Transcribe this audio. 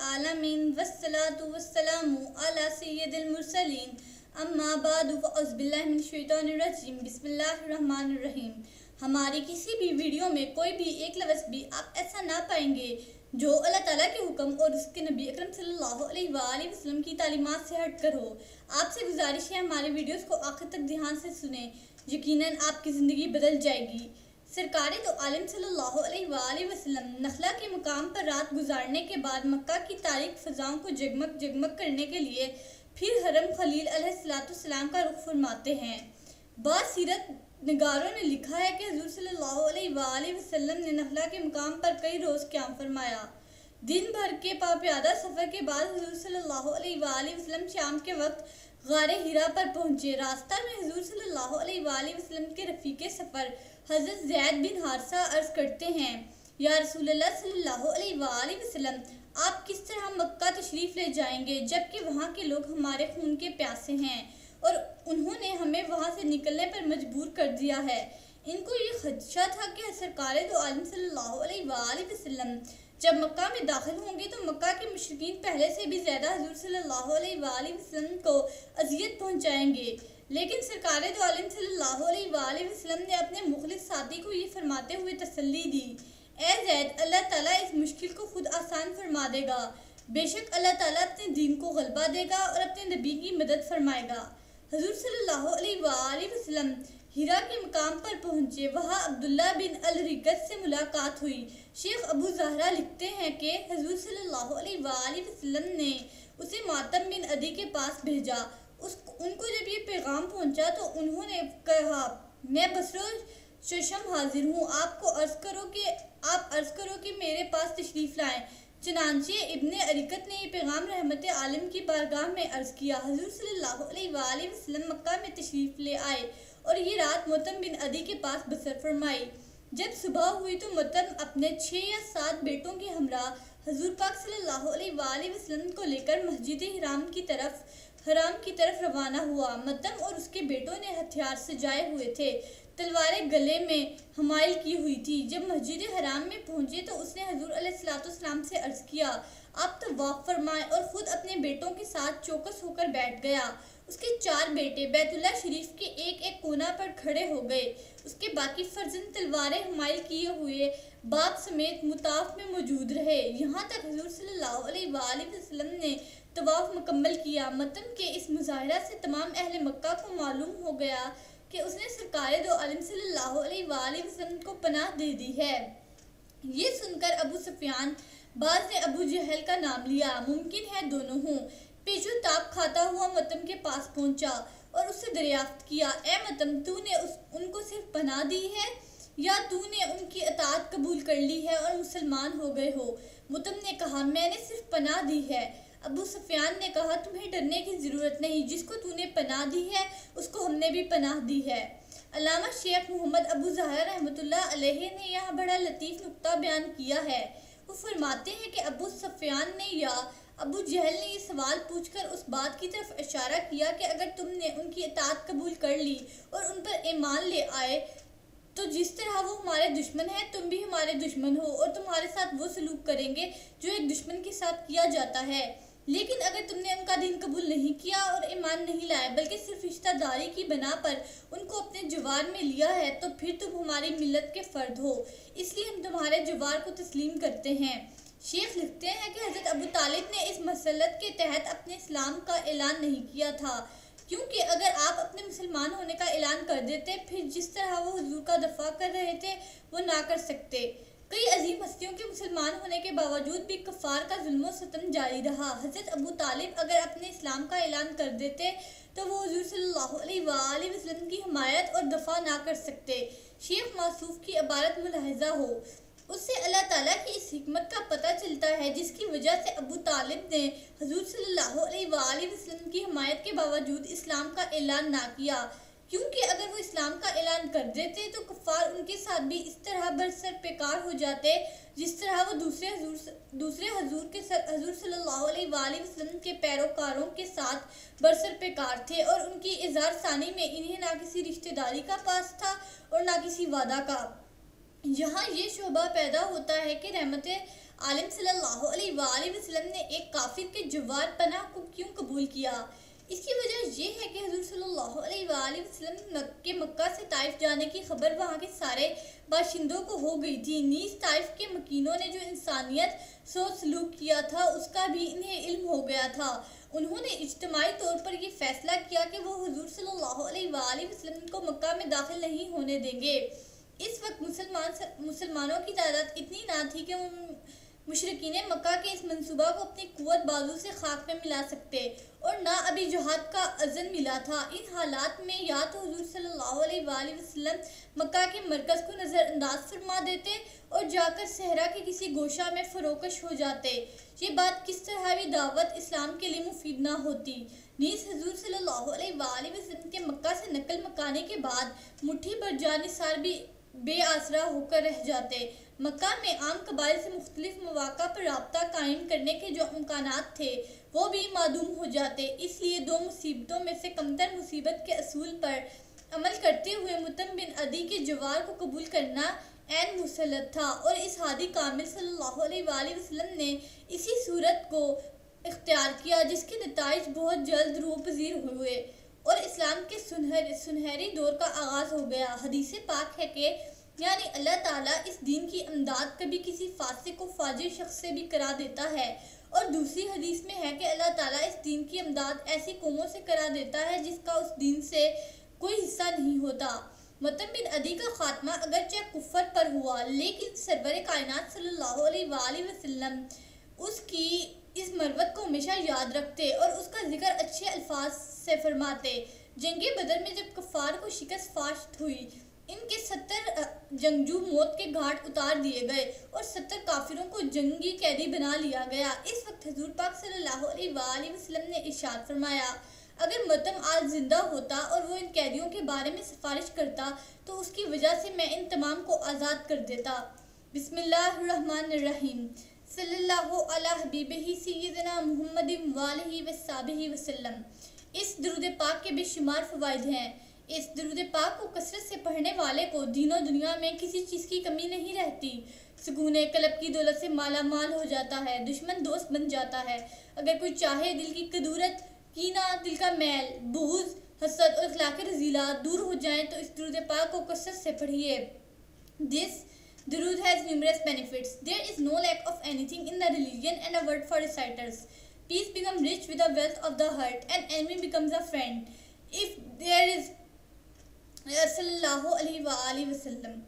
العالمین والصلاة والسلام علی سید المرسلین اما بعد فاعوذ باللہ من الشیطان الرجیم بسم اللہ الرحمن الرحیم۔ ہماری کسی بھی ویڈیو میں کوئی بھی ایک لفظ بھی آپ ایسا نہ پائیں گے جو اللہ تعالیٰ کے حکم اور اس کے نبی اکرم صلی اللہ علیہ وآلہ وسلم کی تعلیمات سے ہٹ کر ہو۔ آپ سے گزارش ہے ہمارے ویڈیوز کو آخر تک دھیان سے سنیں، یقیناً آپ کی زندگی بدل جائے گی۔ سرکار دو عالم صلی اللہ علیہ وآلہ وسلم نخلا کے مقام پر رات گزارنے کے بعد مکہ کی تاریک فضاؤں کو جگمگ جگمگ کرنے کے لیے پھر حرم خلیل علیہ السلام کا رخ فرماتے ہیں۔ بعض سیرت نگاروں نے لکھا ہے کہ حضور صلی اللہ علیہ وآلہ وسلم نے نخلا کے مقام پر کئی روز قیام فرمایا۔ دن بھر کے پاپیادہ سفر کے بعد حضور صلی اللہ علیہ وآلہ وسلم شام کے وقت غار ہرا پر پہنچے۔ راستہ میں حضور صلی اللہ علیہ وآلہ وسلم کے رفیق سفر حضرت زید بن حارثہ عرض کرتے ہیں، یا رسول اللہ صلی اللہ علیہ وآلہ وسلم، آپ کس طرح مکہ تشریف لے جائیں گے جبکہ وہاں کے لوگ ہمارے خون کے پیاسے ہیں اور انہوں نے ہمیں وہاں سے نکلنے پر مجبور کر دیا ہے۔ ان کو یہ خدشہ تھا کہ سرکار دو عالم صلی اللہ علیہ وآلہ وسلم جب مکہ میں داخل ہوں گے تو مکہ کے مشرکین پہلے سے بھی زیادہ حضور صلی اللہ علیہ وآلہ وسلم کو اذیت پہنچائیں گے۔ لیکن سرکار دو عالم صلی اللہ علیہ وآلہ وسلم نے اپنے مخلص ساتھی کو یہ فرماتے ہوئے تسلی دی، اے زید، اللہ تعالیٰ اس مشکل کو خود آسان فرما دے گا۔ بے شک اللہ تعالیٰ اپنے دین کو غلبہ دے گا اور اپنے نبی کی مدد فرمائے گا۔ حضور صلی اللہ علیہ وآلہ وسلم ہرا کے مقام پر پہنچے۔ وہاں عبداللہ بن الریقت سے ملاقات ہوئی۔ شیخ ابو زہرہ لکھتے ہیں کہ حضور صلی اللہ علیہ وآلہ وسلم نے اسے ماتم بن عدی کے پاس بھیجا۔ ان کو جب یہ پیغام پہنچا تو انہوں نے کہا، میں بصر و چشم حاضر ہوں، آپ عرض کرو کہ میرے پاس تشریف لائیں۔ چنانچہ ابن عریقت نے یہ پیغام رحمت عالم کی بارگاہ میں عرض کیا۔ حضور صلی اللہ علیہ وآلہ وسلم مکہ میں تشریف لے آئے اور یہ رات متم بن عدی کے پاس بسر فرمائی۔ جب صبح ہوئی تو متم اپنے 6 یا 7 بیٹوں کے ہمراہ حضور پاک صلی اللہ علیہ وآلہ وسلم کو لے کر مسجد حرام کی طرف روانہ ہوا۔ متم اور اس کے بیٹوں نے ہتھیار سجائے ہوئے تھے، تلواریں گلے میں حمائل کی ہوئی تھی۔ جب مسجد حرام میں پہنچے تو اس نے حضور علیہ السلام سے عرض کیا، آپ طواف فرمائیں، اور خود اپنے بیٹوں کے ساتھ چوکس ہو کر بیٹھ گیا۔ اس کے 4 بیٹے بیت اللہ شریف کے ایک ایک کونا پر کھڑے ہو گئے۔ اس کے باقی فرزند تلواریں حمائل کیے ہوئے باپ سمیت مطاف میں موجود رہے، یہاں تک حضور صلی اللہ علیہ وآلہ وسلم نے طواف مکمل کیا۔ متن کے اس مظاہرہ سے تمام اہل مکہ کو معلوم ہو گیا کہ اس نے سرکار دو عالم صلی اللہ علیہ وآلہ وسلم کو پناہ دے دی ہے۔ یہ سن کر ابو سفیان، بعض نے ابو جہل کا نام لیا، ممکن ہے دونوں ہوں، پیچو تاپ کھاتا ہوا متم کے پاس پہنچا اور اس سے دریافت کیا، اے متم، تو نے ان کو صرف پناہ دی ہے یا تو نے ان کی اطاعت قبول کر لی ہے اور مسلمان ہو گئے ہو؟ متم نے کہا، میں نے صرف پناہ دی ہے۔ ابو سفیان نے کہا، تمہیں ڈرنے کی ضرورت نہیں، جس کو تو نے پناہ دی ہے اس کو ہم نے بھی پناہ دی ہے۔ علامہ شیخ محمد ابو زہرہ رحمۃ اللہ علیہ نے یہاں بڑا لطیف نکتہ بیان کیا ہے۔ وہ فرماتے ہیں کہ ابو سفیان نے یا ابو جہل نے یہ سوال پوچھ کر اس بات کی طرف اشارہ کیا کہ اگر تم نے ان کی اطاعت قبول کر لی اور ان پر ایمان لے آئے تو جس طرح وہ ہمارے دشمن ہیں تم بھی ہمارے دشمن ہو اور تمہارے ساتھ وہ سلوک کریں گے جو ایک دشمن کے ساتھ کیا جاتا ہے۔ لیکن اگر تم نے ان کا دین قبول نہیں کیا اور ایمان نہیں لائے بلکہ صرف رشتہ داری کی بنا پر ان کو اپنے جوار میں لیا ہے تو پھر تم ہماری ملت کے فرد ہو، اس لیے ہم تمہارے جوار کو تسلیم کرتے ہیں۔ شیخ لکھتے ہیں کہ حضرت ابو طالب نے اس مسلط کے تحت اپنے اسلام کا اعلان نہیں کیا تھا، کیونکہ اگر آپ اپنے مسلمان ہونے کا اعلان کر دیتے پھر جس طرح وہ حضور کا دفاع کر رہے تھے وہ نہ کر سکتے۔ کئی عظیم ہستیوں کے مسلمان ہونے کے باوجود بھی کفار کا ظلم و ستم جاری رہا۔ حضرت ابو طالب اگر اپنے اسلام کا اعلان کر دیتے تو وہ حضور صلی اللہ علیہ وآلہ وسلم کی حمایت اور دفاع نہ کر سکتے۔ شیخ موصوف کی عبارت ملاحظہ ہو، اس سے اللہ تعالیٰ کی اس حکمت کا پتہ چلتا ہے جس کی وجہ سے ابو طالب نے حضور صلی اللہ علیہ وآلہ وسلم کی حمایت کے باوجود اسلام کا اعلان نہ کیا، کیونکہ اگر وہ اسلام کا اعلان کر دیتے تو کفار ان کے ساتھ بھی اس طرح برسر پیکار ہو جاتے جس طرح وہ دوسرے حضور صلی اللہ علیہ وآلہ وسلم کے پیروکاروں کے ساتھ برسر پیکار تھے، اور ان کی اظہار ثانی میں انہیں نہ کسی رشتہ داری کا پاس تھا اور نہ کسی وعدہ کا۔ یہاں یہ شبہ پیدا ہوتا ہے کہ رحمت عالم صلی اللہ علیہ وآلہ وسلم نے ایک کافر کے جوار پناہ کو کیوں قبول کیا؟ اس کی وجہ یہ ہے کہ حضور صلی اللہ علیہ وآلہ وسلم کے مکہ سے طائف جانے کی خبر وہاں کے سارے باشندوں کو ہو گئی تھی، نیز طائف کے مکینوں نے جو انسانیت سوچ سلوک کیا تھا اس کا بھی انہیں علم ہو گیا تھا۔ انہوں نے اجتماعی طور پر یہ فیصلہ کیا کہ وہ حضور صلی اللہ علیہ وآلہ وسلم کو مکہ میں داخل نہیں ہونے دیں گے۔ اس وقت مسلمانوں کی تعداد اتنی نہ تھی کہ مشرکین مکہ کے اس منصوبہ کو اپنی قوت بازو سے خاک میں ملا سکتے، اور نہ ابھی جہاد کا اذن ملا تھا۔ ان حالات میں یا تو حضور صلی اللہ علیہ وآلہ وسلم مکہ کے مرکز کو نظر انداز فرما دیتے اور جا کر صحرا کے کسی گوشہ میں فروکش ہو جاتے۔ یہ بات کس طرح بھی دعوت اسلام کے لیے مفید نہ ہوتی۔ نیز حضور صلی اللہ علیہ وآلہ وسلم کے مکہ سے نقل مکانی کے بعد مٹھی بھر جانثار بھی بے آسرا ہو کر رہ جاتے۔ مکہ میں عام قبائل سے مختلف مواقع پر رابطہ قائم کرنے کے جو امکانات تھے وہ بھی معدوم ہو جاتے۔ اس لیے دو مصیبتوں میں سے کمتر مصیبت کے اصول پر عمل کرتے ہوئے مطعم بن عدی کے جوار کو قبول کرنا عین مسلط تھا، اور اس ہادی کامل صلی اللہ علیہ وآلہ وسلم نے اسی صورت کو اختیار کیا جس کے نتائج بہت جلد روح پذیر ہوئے اور اسلام کے سنہری دور کا آغاز ہو گیا۔ حدیث پاک ہے کہ یعنی اللہ تعالیٰ اس دین کی امداد کبھی کسی فاسق و فاجر شخص سے بھی کرا دیتا ہے، اور دوسری حدیث میں ہے کہ اللہ تعالیٰ اس دین کی امداد ایسی قوموں سے کرا دیتا ہے جس کا اس دین سے کوئی حصہ نہیں ہوتا۔ مطعم بن عدی کا خاتمہ اگرچہ کفر پر ہوا، لیکن سرور کائنات صلی اللہ علیہ وآلہ وسلم اس کی اس مروت کو ہمیشہ یاد رکھتے اور اس کا ذکر اچھے الفاظ سے فرماتے۔ جنگ بدر میں جب کفار کو شکست فاشت ہوئی، ان کے 70 جنگجو موت کے گھاٹ اتار دیے گئے اور 70 کافروں کو جنگی قیدی بنا لیا گیا۔ اس وقت حضور پاک صلی اللہ علیہ وآلہ وسلم نے ارشاد فرمایا، اگر مطعم آج زندہ ہوتا اور وہ ان قیدیوں کے بارے میں سفارش کرتا تو اس کی وجہ سے میں ان تمام کو آزاد کر دیتا۔ بسم اللہ الرحمن الرحیم۔ صلی اللہ علی حبیبہ سیدنا محمد وآلہ وصحبہ وسلم۔ اس درود پاک کے بے شمار فوائد ہیں۔ اس درود پاک کو کثرت سے پڑھنے والے کو دین و دنیا میں کسی چیز کی کمی نہیں رہتی۔ سکون قلب کی دولت سے مالا مال ہو جاتا ہے، دشمن دوست بن جاتا ہے۔ اگر کوئی چاہے دل کی کدورت، کینہ، دل کا میل، بغض، حسد اور اخلاق رذیلہ دور ہو جائیں تو اس درود پاک کو کثرت سے پڑھیے۔ This درود has numerous benefits. There is no lack of anything in the religion and a word for reciters. Peace becomes rich with the wealth of the heart, and enemy becomes a friend. If there is صلی اللہ علیہ وآلہ وسلم۔